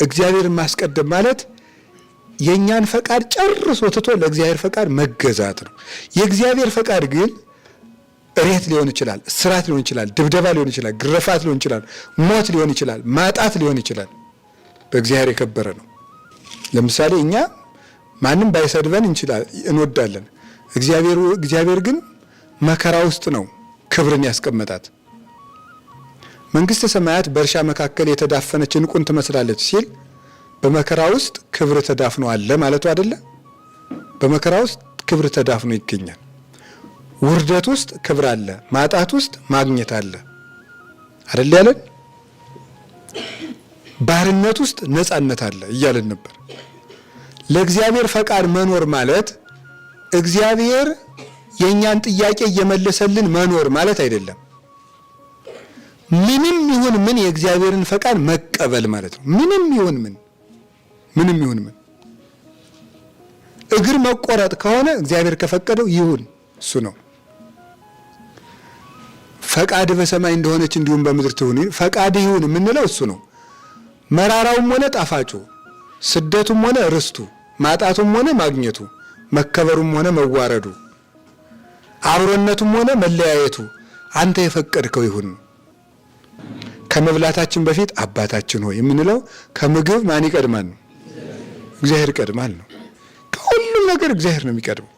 እግዚአብሔርን ማስቀደም ማለት የኛን ፈቃድ ጨርሶ ትቶ ለእግዚአብሔር ፈቃድ መገዛት ነው። የእግዚአብሔር ፈቃድ ግን እሬት ሊሆን ይችላል፣ እስራት ሊሆን ይችላል፣ ድብደባ ሊሆን ይችላል፣ ግረፋት ሊሆን ይችላል፣ ሞት ሊሆን ይችላል፣ ማጣት ሊሆን ይችላል። በእግዚአብሔር የከበረ ነው። ለምሳሌ እኛ ማንም ባይሰድበን እንወዳለን። እግዚአብሔር ግን መከራ ውስጥ ነው ክብርን ያስቀመጣት። መንግስተ ሰማያት በእርሻ መካከል የተዳፈነች ዕንቁን ትመስላለች ሲል በመከራ ውስጥ ክብር ተዳፍኖ አለ ማለቱ አይደለ? በመከራ ውስጥ ክብር ተዳፍኖ ይገኛል። ውርደት ውስጥ ክብር አለ፣ ማጣት ውስጥ ማግኘት አለ አይደል ያለን? ባርነት ውስጥ ነፃነት አለ እያለን ነበር። ለእግዚአብሔር ፈቃድ መኖር ማለት እግዚአብሔር የኛን ጥያቄ እየመለሰልን መኖር ማለት አይደለም። ምንም ይሁን ምን የእግዚአብሔርን ፈቃድ መቀበል ማለት ነው። ምንም ይሁን ምን እግር መቆረጥ ከሆነ እግዚአብሔር ከፈቀደው ይሁን፣ እሱ ነው። ፈቃድ በሰማይ እንደሆነች እንዲሁም በምድር ትሁን፣ ፈቃድ ይሁን የምንለው እሱ ነው። መራራውም ሆነ ጣፋጩ፣ ስደቱም ሆነ ርስቱ፣ ማጣቱም ሆነ ማግኘቱ፣ መከበሩም ሆነ መዋረዱ፣ አብሮነቱም ሆነ መለያየቱ አንተ የፈቀድከው ይሁን። ከመብላታችን በፊት አባታችን ሆይ የምንለው ከምግብ ማን ይቀድማል ነው? እግዚአብሔር ይቀድማል ነው። ከሁሉም ነገር እግዚአብሔር ነው የሚቀድመው።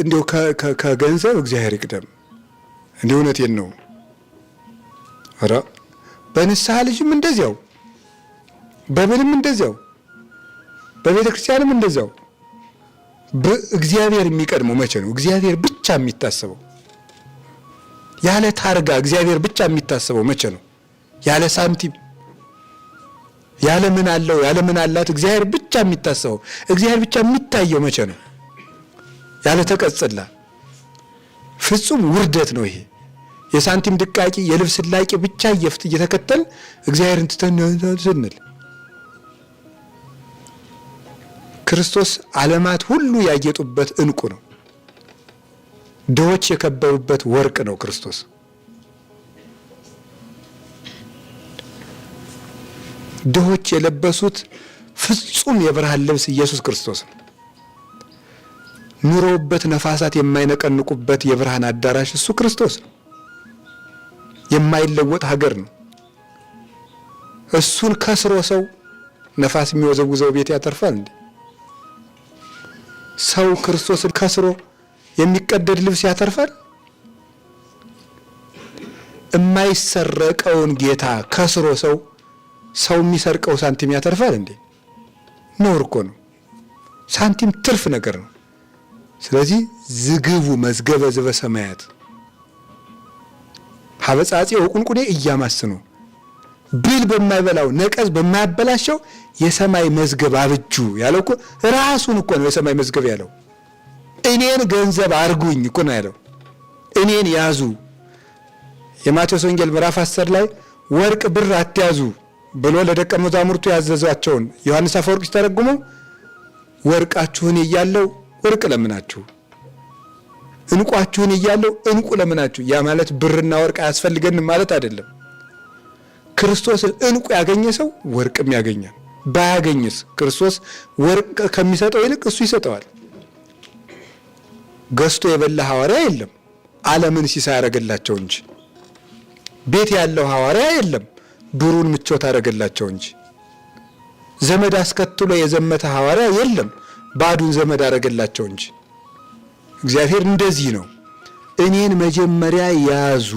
እንዲሁ ከገንዘብ እግዚአብሔር ይቅደም። እንዲሁ እውነቴን ነው። ኧረ በንስሐ ልጅም እንደዚያው፣ በምንም እንደዚያው፣ በቤተ ክርስቲያንም እንደዚያው። እግዚአብሔር የሚቀድመው መቼ ነው? እግዚአብሔር ብቻ የሚታሰበው ያለ ታርጋ እግዚአብሔር ብቻ የሚታሰበው መቼ ነው? ያለ ሳንቲም፣ ያለ ምን አለው ያለ ምን አላት እግዚአብሔር ብቻ የሚታሰበው እግዚአብሔር ብቻ የሚታየው መቼ ነው? ያለ ተቀጽላ ፍጹም ውርደት ነው ይሄ። የሳንቲም ድቃቂ የልብስ ላቂ ብቻ እየተከተል እግዚአብሔርን ትተን ስንል ክርስቶስ ዓለማት ሁሉ ያጌጡበት ዕንቁ ነው። ድሆች የከበሩበት ወርቅ ነው ክርስቶስ። ድሆች የለበሱት ፍጹም የብርሃን ልብስ ኢየሱስ ክርስቶስ ነው። ኑሮውበት ነፋሳት የማይነቀንቁበት የብርሃን አዳራሽ እሱ ክርስቶስ ነው። የማይለወጥ ሀገር ነው። እሱን ከስሮ ሰው ነፋስ የሚወዘውዘው ቤት ያተርፋል እንዴ? ሰው ክርስቶስን ከስሮ የሚቀደድ ልብስ ያተርፋል? የማይሰረቀውን ጌታ ከስሮ ሰው የሚሰርቀው ሳንቲም ያተርፋል እንዴ? ነውር እኮ ነው። ሳንቲም ትርፍ ነገር ነው። ስለዚህ ዝግቡ መዝገበ ዘበ ሰማያት ሀበጻጼ ወቁንቁኔ እያማስኑ ብል በማይበላው ነቀዝ በማያበላሸው የሰማይ መዝገብ አብጁ ያለው እኮ ራሱን እኮ ነው። የሰማይ መዝገብ ያለው እኔን ገንዘብ አርጉኝ እኮ ነው ያለው። እኔን ያዙ። የማቴዎስ ወንጌል ምዕራፍ 10 ላይ ወርቅ ብር አትያዙ ብሎ ለደቀ መዛሙርቱ ያዘዛቸውን ዮሐንስ አፈወርቅ ሲተረጉመው ወርቃችሁን እያለው ወርቅ ለምናችሁ፣ እንቋችሁን እያለው እንቁ ለምናችሁ። ያ ማለት ብርና ወርቅ አያስፈልገንም ማለት አይደለም። ክርስቶስን እንቁ ያገኘ ሰው ወርቅም ያገኛል። ባያገኝስ ክርስቶስ ወርቅ ከሚሰጠው ይልቅ እሱ ይሰጠዋል። ገዝቶ የበላ ሐዋርያ የለም፣ ዓለምን ሲሳይ ያደረገላቸው እንጂ። ቤት ያለው ሐዋርያ የለም፣ ብሩን ምቾት አደረገላቸው እንጂ። ዘመድ አስከትሎ የዘመተ ሐዋርያ የለም፣ ባዱን ዘመድ አደረገላቸው እንጂ። እግዚአብሔር እንደዚህ ነው። እኔን መጀመሪያ ያዙ፣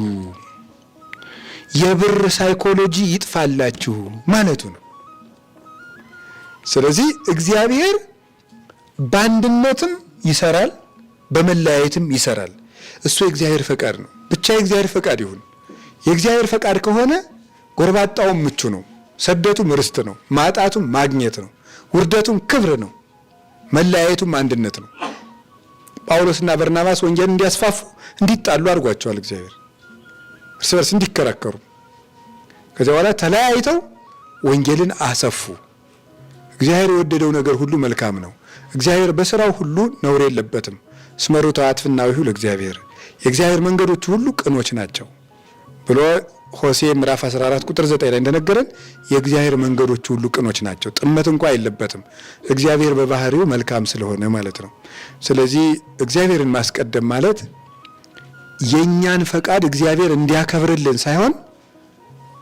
የብር ሳይኮሎጂ ይጥፋላችሁ ማለቱ ነው። ስለዚህ እግዚአብሔር በአንድነትም ይሰራል፣ በመለያየትም ይሰራል። እሱ የእግዚአብሔር ፈቃድ ነው። ብቻ የእግዚአብሔር ፈቃድ ይሁን። የእግዚአብሔር ፈቃድ ከሆነ ጎርባጣውም ምቹ ነው፣ ስደቱም ርስት ነው፣ ማጣቱም ማግኘት ነው፣ ውርደቱም ክብር ነው፣ መለያየቱም አንድነት ነው። ጳውሎስና በርናባስ ወንጌልን እንዲያስፋፉ እንዲጣሉ አድርጓቸዋል እግዚአብሔር፣ እርስ በርስ እንዲከራከሩ። ከዚያ በኋላ ተለያይተው ወንጌልን አሰፉ። እግዚአብሔር የወደደው ነገር ሁሉ መልካም ነው። እግዚአብሔር በስራው ሁሉ ነውር የለበትም። እስመ ርቱዓት ፍናዊሁ ለእግዚአብሔር፣ የእግዚአብሔር መንገዶች ሁሉ ቅኖች ናቸው ብሎ ሆሴ ምዕራፍ 14 ቁጥር 9 ላይ እንደነገረን የእግዚአብሔር መንገዶች ሁሉ ቅኖች ናቸው፣ ጥመት እንኳን የለበትም። እግዚአብሔር በባህሪው መልካም ስለሆነ ማለት ነው። ስለዚህ እግዚአብሔርን ማስቀደም ማለት የኛን ፈቃድ እግዚአብሔር እንዲያከብርልን ሳይሆን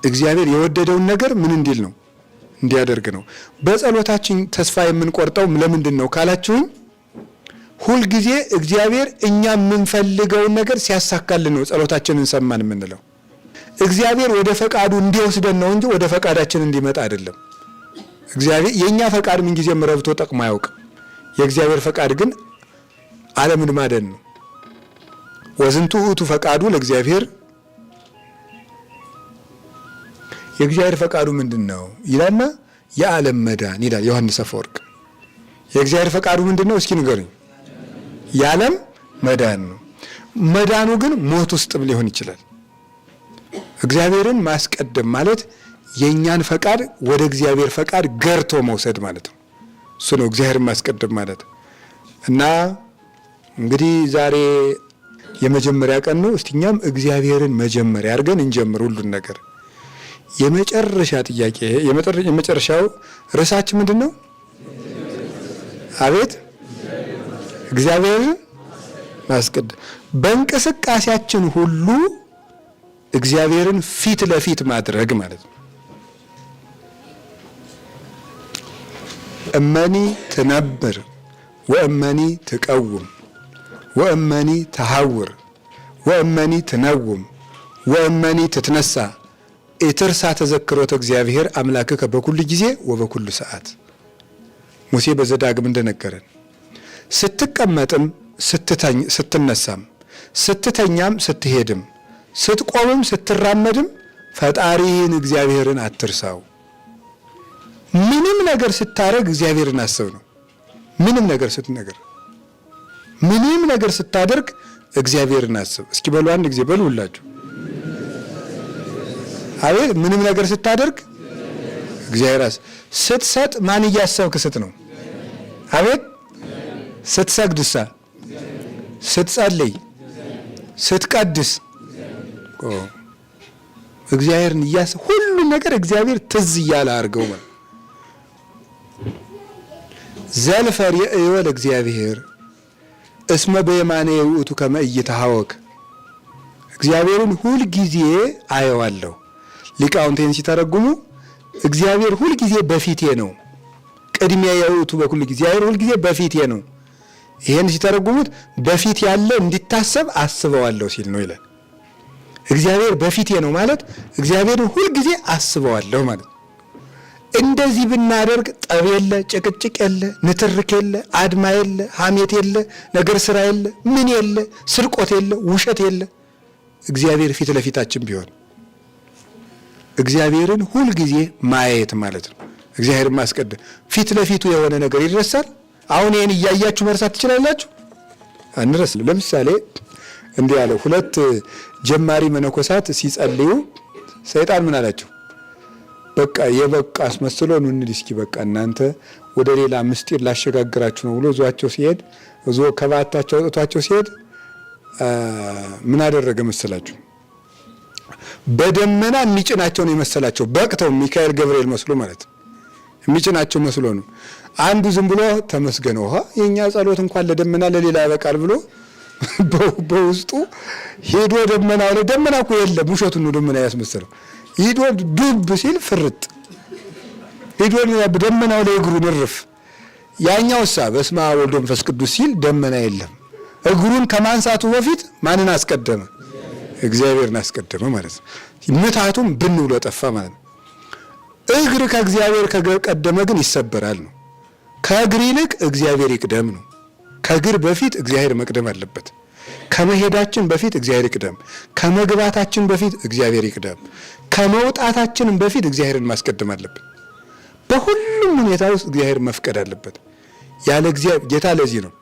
እግዚአብሔር የወደደውን ነገር ምን እንዲል ነው? እንዲያደርግ ነው። በጸሎታችን ተስፋ የምንቆርጠው ለምንድን ነው ካላችሁኝ፣ ሁልጊዜ እግዚአብሔር እኛ የምንፈልገውን ነገር ሲያሳካልን ነው ጸሎታችንን ሰማን የምንለው። እግዚአብሔር ወደ ፈቃዱ እንዲወስደን ነው እንጂ ወደ ፈቃዳችን እንዲመጣ አይደለም። እግዚአብሔር የኛ ፈቃድ ምን ጊዜም ረብቶ ጠቅሞ አያውቅም። የእግዚአብሔር ፈቃድ ግን ዓለምን ማደን ነው። ወዝንቱ ውእቱ ፈቃዱ ለእግዚአብሔር። የእግዚአብሔር ፈቃዱ ምንድነው ይላልና የዓለም መዳን ይላል ዮሐንስ አፈወርቅ። የእግዚአብሔር ፈቃዱ ምንድነው እስኪ ንገሩኝ? የዓለም መዳን ነው። መዳኑ ግን ሞት ውስጥም ሊሆን ይችላል። እግዚአብሔርን ማስቀደም ማለት የኛን ፈቃድ ወደ እግዚአብሔር ፈቃድ ገርቶ መውሰድ ማለት ነው። እሱ ነው እግዚአብሔርን ማስቀደም ማለት። እና እንግዲህ ዛሬ የመጀመሪያ ቀን ነው። እስቲ እኛም እግዚአብሔርን መጀመሪያ አድርገን እንጀምር ሁሉን ነገር። የመጨረሻ ጥያቄ የመጨረሻው ርዕሳችን ምንድን ነው? አቤት እግዚአብሔርን ማስቀደም። በእንቅስቃሴያችን ሁሉ እግዚአብሔርን ፊት ለፊት ማድረግ ማለት ነው። እመኒ ትነብር ወእመኒ ትቀውም ወእመኒ ተሐውር ወእመኒ ትነውም ወእመኒ ትትነሳ ኢትርሳ ተዘክሮተ እግዚአብሔር አምላክከ በኩሉ ጊዜ ወበኩሉ ሰዓት። ሙሴ በዘዳግም እንደነገረን ስትቀመጥም ስትነሳም ስትተኛም ስትሄድም ስትቆምም ስትራመድም ፈጣሪን እግዚአብሔርን አትርሳው። ምንም ነገር ስታደርግ እግዚአብሔርን አስብ ነው። ምንም ነገር ስታደርግ እግዚአብሔርን አስብ። እስኪ በሉ አንድ ጊዜ በሉ ሁላችሁ። አቤት ምንም ነገር ስታደርግ እግዚአብሔር አስብ። ስትሰጥ ማን እያሰብክ ስጥ ነው? አቤት ስትሰግድሳ፣ ስትጸልይ፣ ስትቀድስ እግዚአብሔርን እያሰብ ሁሉ ነገር እግዚአብሔር ትዝ እያለ አድርገው ማለት ዘልፈር የእወል እግዚአብሔር እስመ በየማነ ውእቱ ከመ ኢይትሐወክ። እግዚአብሔርን ሁል ጊዜ አየዋለሁ። ሊቃውንቴን ሲተረጉሙ እግዚአብሔር ሁል ጊዜ በፊቴ ነው። ቅድሚያ የውእቱ በኩል ጊዜ እግዚአብሔር ሁል ጊዜ በፊቴ ነው። ይሄን ሲተረጉሙት በፊት ያለ እንዲታሰብ አስበዋለሁ ሲል ነው ይላል። እግዚአብሔር በፊቴ ነው ማለት እግዚአብሔርን ሁል ጊዜ አስበዋለሁ ማለት። እንደዚህ ብናደርግ ጠብ የለ፣ ጭቅጭቅ የለ፣ ንትርክ የለ፣ አድማ የለ፣ ሐሜት የለ፣ ነገር ስራ የለ፣ ምን የለ፣ ስርቆት የለ፣ ውሸት የለ። እግዚአብሔር ፊት ለፊታችን ቢሆን እግዚአብሔርን ሁል ጊዜ ማየት ማለት ነው። እግዚአብሔርን ማስቀደም። ፊት ለፊቱ የሆነ ነገር ይረሳል። አሁን ይሄን እያያችሁ መርሳት ትችላላችሁ? አንረስም። ለምሳሌ እንዲህ ያለው ሁለት ጀማሪ መነኮሳት ሲጸልዩ ሰይጣን ምን አላቸው? በቃ የበቃ አስመስሎ ነው እንዴ እስኪ በቃ እናንተ ወደ ሌላ ምስጢር ላሸጋግራችሁ ነው ብሎ ዟቸው ሲሄድ ከባታቸው አውጥቷቸው ሲሄድ ምን አደረገ መሰላችሁ? በደመና የሚጭናቸው ነው የመሰላቸው። በቅተው ሚካኤል ገብርኤል መስሎ ማለት የሚጭናቸው መስሎ ነው። አንዱ ዝም ብሎ ተመስገነው የኛ ጸሎት እንኳን ለደመና ለሌላ ያበቃል ብሎ በውስጡ ሄዶ ደመናው ላይ ደመና እኮ የለም ውሸቱን ነው ደመና ያስመሰለው። ሄዶ ዱብ ሲል ፍርጥ ሄዶ ደመናው ላይ እግሩን እርፍ። ያኛውሳ በስመ አብ ወወልድ ወመንፈስ ቅዱስ ሲል ደመና የለም። እግሩን ከማንሳቱ በፊት ማንን አስቀደመ? እግዚአብሔርን አስቀደመ ማለት ነው። ምታቱም ብን ብሎ ጠፋ ማለት ነው። እግር ከእግዚአብሔር ከቀደመ ግን ይሰበራል ነው። ከእግር ይልቅ እግዚአብሔር ይቅደም ነው። ከእግር በፊት እግዚአብሔር መቅደም አለበት። ከመሄዳችን በፊት እግዚአብሔር ይቅደም። ከመግባታችን በፊት እግዚአብሔር ይቅደም። ከመውጣታችን በፊት እግዚአብሔርን ማስቀደም አለበት። በሁሉም ሁኔታ ውስጥ እግዚአብሔር መፍቀድ አለበት። ያለ እግዚአብሔር ጌታ ለዚህ ነው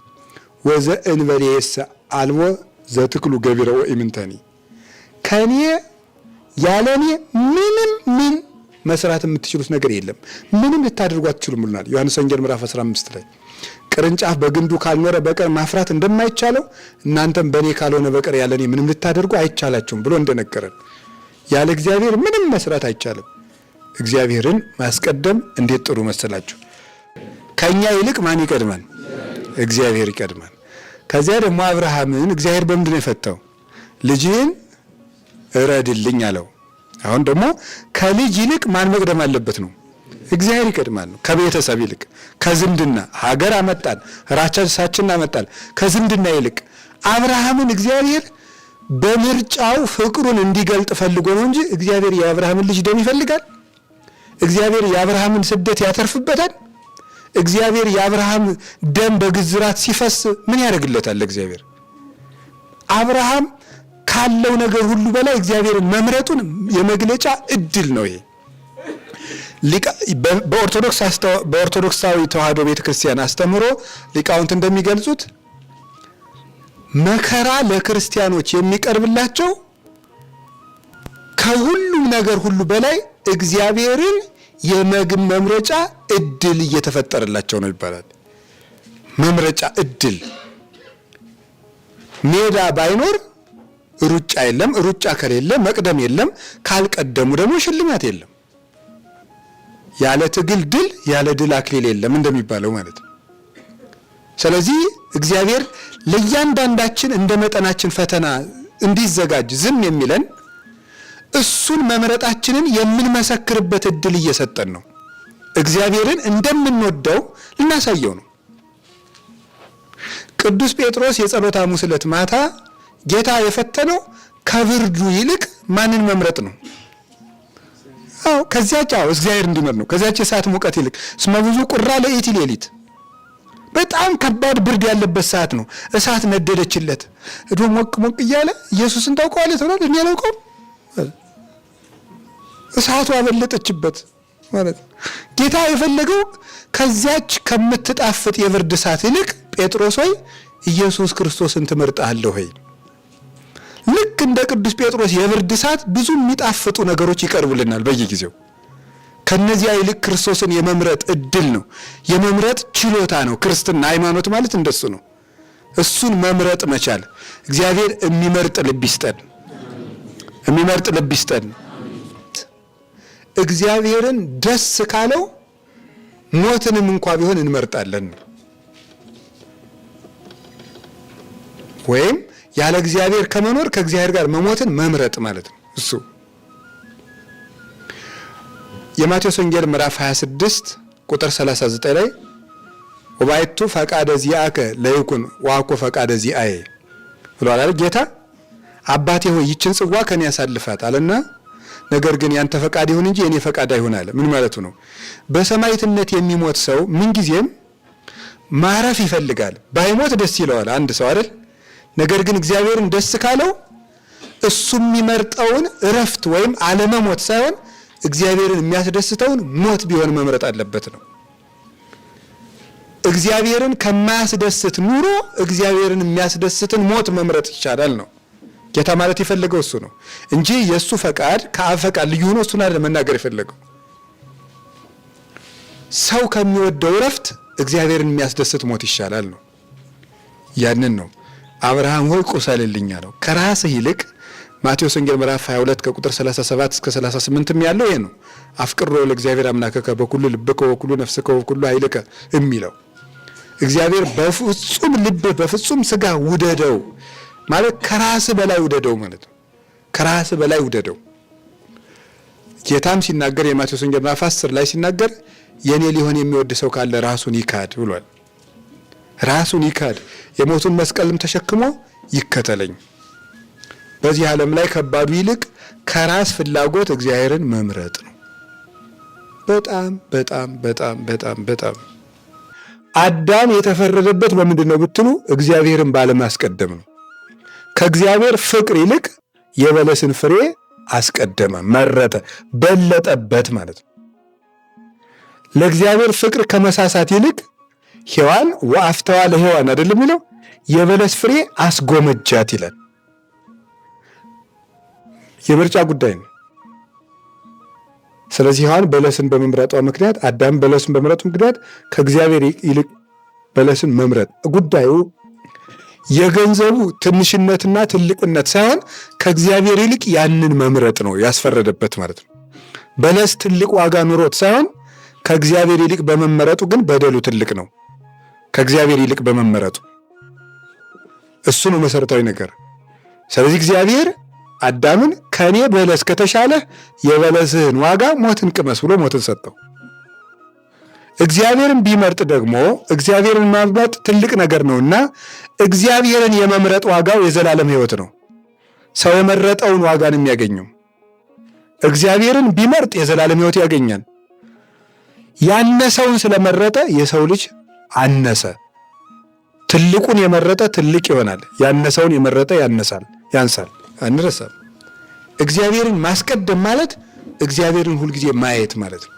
ወዘእንበሌሰ አልቦ ዘትክሉ ገቢረ ወኢምንተኒ፣ ከኔ ያለኔ ምንም መስራት የምትችሉት ነገር የለም፣ ምንም ልታደርጉ አትችሉም ብሎናል ዮሐንስ ወንጌል ምዕራፍ 15 ላይ። ቅርንጫፍ በግንዱ ካልኖረ በቀር ማፍራት እንደማይቻለው እናንተም በእኔ ካልሆነ በቀር ያለኔ ምንም ልታደርጉ አይቻላችሁም ብሎ እንደነገረን ያለ እግዚአብሔር ምንም መስራት አይቻልም። እግዚአብሔርን ማስቀደም እንዴት ጥሩ መሰላችሁ! ከኛ ይልቅ ማን ይቀድማል? እግዚአብሔር ይቀድማል። ከዚያ ደግሞ አብርሃምን እግዚአብሔር በምንድን ነው የፈታው? ልጅህን እረድልኝ አለው። አሁን ደግሞ ከልጅ ይልቅ ማን መቅደም አለበት ነው? እግዚአብሔር ይቀድማል ነው። ከቤተሰብ ይልቅ፣ ከዝምድና ሀገር አመጣን፣ ራሳችንን አመጣን። ከዝምድና ይልቅ አብርሃምን እግዚአብሔር በምርጫው ፍቅሩን እንዲገልጥ ፈልጎ ነው እንጂ እግዚአብሔር የአብርሃምን ልጅ ደም ይፈልጋል? እግዚአብሔር የአብርሃምን ስደት ያተርፍበታል? እግዚአብሔር የአብርሃም ደም በግዝራት ሲፈስ ምን ያደርግለታል? እግዚአብሔር አብርሃም ካለው ነገር ሁሉ በላይ እግዚአብሔርን መምረጡን የመግለጫ እድል ነው ይሄ። በኦርቶዶክሳዊ ተዋሕዶ ቤተክርስቲያን አስተምሮ ሊቃውንት እንደሚገልጹት መከራ ለክርስቲያኖች የሚቀርብላቸው ከሁሉም ነገር ሁሉ በላይ እግዚአብሔርን መምረጫ እድል እየተፈጠረላቸው ነው ይባላል። መምረጫ እድል። ሜዳ ባይኖር ሩጫ የለም፣ ሩጫ ከሌለ መቅደም የለም፣ ካልቀደሙ ደግሞ ሽልማት የለም። ያለ ትግል ድል፣ ያለ ድል አክሊል የለም እንደሚባለው ማለት ነው። ስለዚህ እግዚአብሔር ለእያንዳንዳችን እንደ መጠናችን ፈተና እንዲዘጋጅ ዝም የሚለን እሱን መምረጣችንን የምንመሰክርበት እድል እየሰጠን ነው። እግዚአብሔርን እንደምንወደው ልናሳየው ነው። ቅዱስ ጴጥሮስ የጸሎተ ሐሙስ ዕለት ማታ ጌታ የፈተነው ከብርዱ ይልቅ ማንን መምረጥ ነው? ከዚያች እግዚአብሔር እንዲመር ነው። ከዚያች የሰዓት ሙቀት ይልቅ እስመ ብዙ ቁራ ለኢቲ ሌሊት፣ በጣም ከባድ ብርድ ያለበት ሰዓት ነው። እሳት ነደደችለት እዶ ሞቅ ሞቅ እያለ ኢየሱስን ታውቀዋለህ ተብሏል። እኔ አላውቀውም። እሳቱ አበለጠችበት ማለት ነው። ጌታ የፈለገው ከዚያች ከምትጣፍጥ የብርድ እሳት ይልቅ ጴጥሮስ ሆይ ኢየሱስ ክርስቶስን ትመርጣለህ ሆይ። ልክ እንደ ቅዱስ ጴጥሮስ የብርድ እሳት ብዙ የሚጣፍጡ ነገሮች ይቀርቡልናል በየጊዜው። ከነዚያ ይልቅ ክርስቶስን የመምረጥ እድል ነው፣ የመምረጥ ችሎታ ነው። ክርስትና ሃይማኖት ማለት እንደሱ ነው። እሱን መምረጥ መቻል። እግዚአብሔር የሚመርጥ ልብ ይስጠን፣ የሚመርጥ ልብ ይስጠን። እግዚአብሔርን ደስ ካለው ሞትንም እንኳ ቢሆን እንመርጣለን። ወይም ያለ እግዚአብሔር ከመኖር ከእግዚአብሔር ጋር መሞትን መምረጥ ማለት ነው። እሱ የማቴዎስ ወንጌል ምዕራፍ 26 ቁጥር 39 ላይ ወባይቱ ፈቃደ ዚአከ ለይኩን ወአኮ ፈቃደ ዚአየ ብሏል አይደል ጌታ። አባቴ ሆይ ይችን ጽዋ ከኔ ያሳልፋት አለና ነገር ግን ያንተ ፈቃድ ይሁን እንጂ የኔ ፈቃድ አይሁን አለ። ምን ማለቱ ነው? በሰማዕትነት የሚሞት ሰው ምንጊዜም ማረፍ ይፈልጋል። ባይሞት ደስ ይለዋል አንድ ሰው አይደል? ነገር ግን እግዚአብሔርን ደስ ካለው እሱ የሚመርጠውን እረፍት ወይም አለመሞት ሳይሆን እግዚአብሔርን የሚያስደስተውን ሞት ቢሆን መምረጥ አለበት ነው። እግዚአብሔርን ከማያስደስት ኑሮ እግዚአብሔርን የሚያስደስትን ሞት መምረጥ ይቻላል ነው ጌታ ማለት የፈለገው እሱ ነው እንጂ የእሱ ፈቃድ ከአብ ፈቃድ ልዩ ሆኖ እሱን አይደለም መናገር የፈለገው። ሰው ከሚወደው እረፍት እግዚአብሔርን የሚያስደስት ሞት ይሻላል ነው። ያንን ነው አብርሃም ሆይ ቁሰልልኝ አለው። ከራስህ ይልቅ ማቴዎስ ወንጌል ምዕራፍ 22 ከቁጥር 37 እስከ 38 ያለው ይሄ ነው። አፍቅሮ ለእግዚአብሔር አምላከከ በኩሉ ልብከ ወኩሉ ነፍስከ ወኩሉ ኃይልከ የሚለው እግዚአብሔር በፍጹም ልብ በፍጹም ስጋ ውደደው ማለት ከራስ በላይ ውደደው ማለት ነው። ከራስ በላይ ውደደው። ጌታም ሲናገር የማቴዎስ ወንጌል ምዕራፍ 10 ላይ ሲናገር የኔ ሊሆን የሚወድ ሰው ካለ ራሱን ይካድ ብሏል። ራሱን ይካድ የሞቱን መስቀልም ተሸክሞ ይከተለኝ። በዚህ ዓለም ላይ ከባዱ ይልቅ ከራስ ፍላጎት እግዚአብሔርን መምረጥ ነው። በጣም በጣም በጣም በጣም በጣም አዳም የተፈረደበት በምንድን ነው ብትሉ እግዚአብሔርን ባለማስቀደም ነው። ከእግዚአብሔር ፍቅር ይልቅ የበለስን ፍሬ አስቀደመ፣ መረጠ፣ በለጠበት ማለት ነው። ለእግዚአብሔር ፍቅር ከመሳሳት ይልቅ ሔዋን ወአፍተዋ ለሔዋን አይደለም የሚለው የበለስ ፍሬ አስጎመጃት ይላል። የምርጫ ጉዳይ ነው። ስለዚህ ሔዋን በለስን በመምረጧ ምክንያት አዳም በለስን በመምረጡ ምክንያት ከእግዚአብሔር ይልቅ በለስን መምረጥ ጉዳዩ የገንዘቡ ትንሽነትና ትልቅነት ሳይሆን ከእግዚአብሔር ይልቅ ያንን መምረጥ ነው ያስፈረደበት ማለት ነው። በለስ ትልቅ ዋጋ ኑሮት ሳይሆን ከእግዚአብሔር ይልቅ በመመረጡ ግን በደሉ ትልቅ ነው። ከእግዚአብሔር ይልቅ በመመረጡ እሱ ነው መሰረታዊ ነገር። ስለዚህ እግዚአብሔር አዳምን ከኔ በለስ ከተሻለ የበለስህን ዋጋ ሞትን ቅመስ ብሎ ሞትን ሰጠው። እግዚአብሔርን ቢመርጥ ደግሞ እግዚአብሔርን ማምለጥ ትልቅ ነገር ነውና እግዚአብሔርን የመምረጥ ዋጋው የዘላለም ሕይወት ነው። ሰው የመረጠውን ዋጋ ነው የሚያገኘው። እግዚአብሔርን ቢመርጥ የዘላለም ሕይወት ያገኛል። ያነሰውን ስለመረጠ የሰው ልጅ አነሰ። ትልቁን የመረጠ ትልቅ ይሆናል። ያነሰውን የመረጠ ያንሳል። አንረሳም። እግዚአብሔርን ማስቀደም ማለት እግዚአብሔርን ሁልጊዜ ማየት ማለት ነው።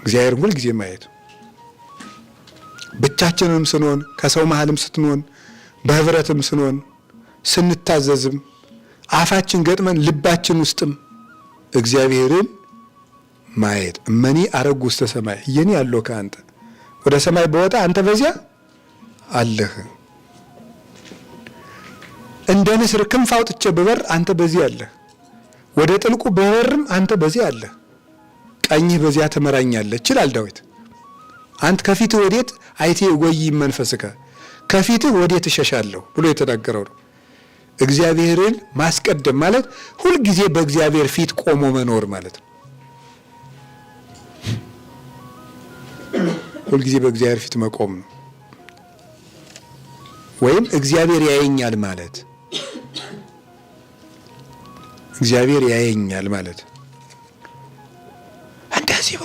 እግዚአብሔርን ሁልጊዜ ማየት ብቻችንንም ስንሆን፣ ከሰው መሃልም ስትሆን፣ በህብረትም ስንሆን፣ ስንታዘዝም፣ አፋችን ገጥመን ልባችን ውስጥም እግዚአብሔርን ማየት። እመኒ አረጉ ውስተ ሰማይ እየኒ ያለው ከአንተ ወደ ሰማይ በወጣ አንተ በዚያ አለህ። እንደ ንስር ክንፍ አውጥቼ ብበር አንተ በዚህ አለህ። ወደ ጥልቁ ብበርም አንተ በዚህ አለህ። ቀኝህ በዚያ ትመራኛለህ ይላል ዳዊት። አንተ ከፊትህ ወዴት አይቴ እጎይ መንፈስከ፣ ከፊትህ ወዴት እሸሻለሁ ብሎ የተናገረው ነው። እግዚአብሔርን ማስቀደም ማለት ሁልጊዜ በእግዚአብሔር ፊት ቆሞ መኖር ማለት ነው። ሁልጊዜ በእግዚአብሔር ፊት መቆም ነው። ወይም እግዚአብሔር ያየኛል ማለት እግዚአብሔር ያየኛል ማለት እንደዚህ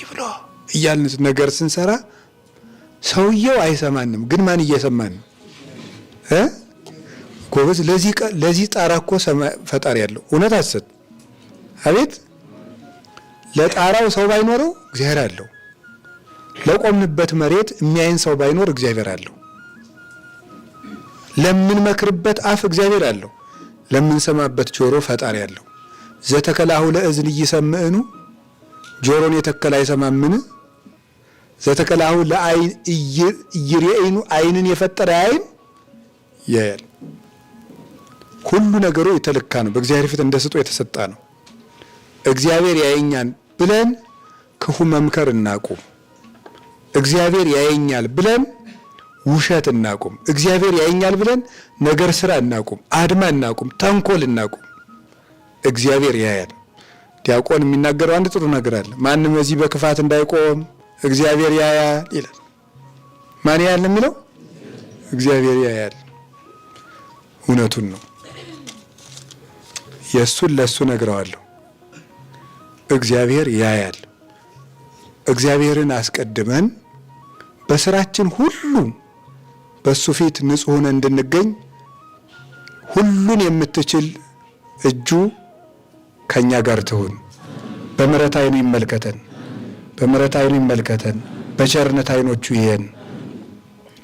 ብሎ እያልን ነገር ስንሰራ ሰውየው አይሰማንም፣ ግን ማን እየሰማን ነው? ጎበዝ። ለዚህ ጣራ እኮ ፈጣሪ ያለው እውነት አሰጥ። አቤት ለጣራው ሰው ባይኖረው እግዚአብሔር አለው። ለቆምንበት መሬት የሚያይን ሰው ባይኖር እግዚአብሔር አለው። ለምንመክርበት አፍ እግዚአብሔር አለው። ለምንሰማበት ጆሮ ፈጣሪ አለው። ዘተከላሁ ለእዝን እይሰምዕኑ፣ ጆሮን የተከለ አይሰማምን? ዘተከላሁ ለአይን እይሬኑ፣ አይንን የፈጠረ አይን ያያል። ሁሉ ነገሩ የተለካ ነው። በእግዚአብሔር ፊት እንደ ስጦ የተሰጣ ነው። እግዚአብሔር ያየኛል ብለን ክፉ መምከር እናቁም። እግዚአብሔር ያየኛል ብለን ውሸት እናቁም። እግዚአብሔር ያየኛል ብለን ነገር ስራ እናቁም፣ አድማ እናቁም፣ ተንኮል እናቁም። እግዚአብሔር ያያል። ዲያቆን የሚናገረው አንድ ጥሩ ነገር አለ። ማንም እዚህ በክፋት እንዳይቆም እግዚአብሔር ያያል ይላል። ማን ያያል የሚለው? እግዚአብሔር ያያል። እውነቱን ነው። የእሱን ለእሱ ነግረዋለሁ። እግዚአብሔር ያያል። እግዚአብሔርን አስቀድመን በስራችን ሁሉ በሱ ፊት ንጹህ ሆነን እንድንገኝ ሁሉን የምትችል እጁ ከኛ ጋር ትሁን። በምሕረት ዓይኑ ይመልከተን፣ በቸርነት ዓይኖቹ ይየን።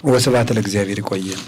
ወስብሐት ለእግዚአብሔር። ይቆየን።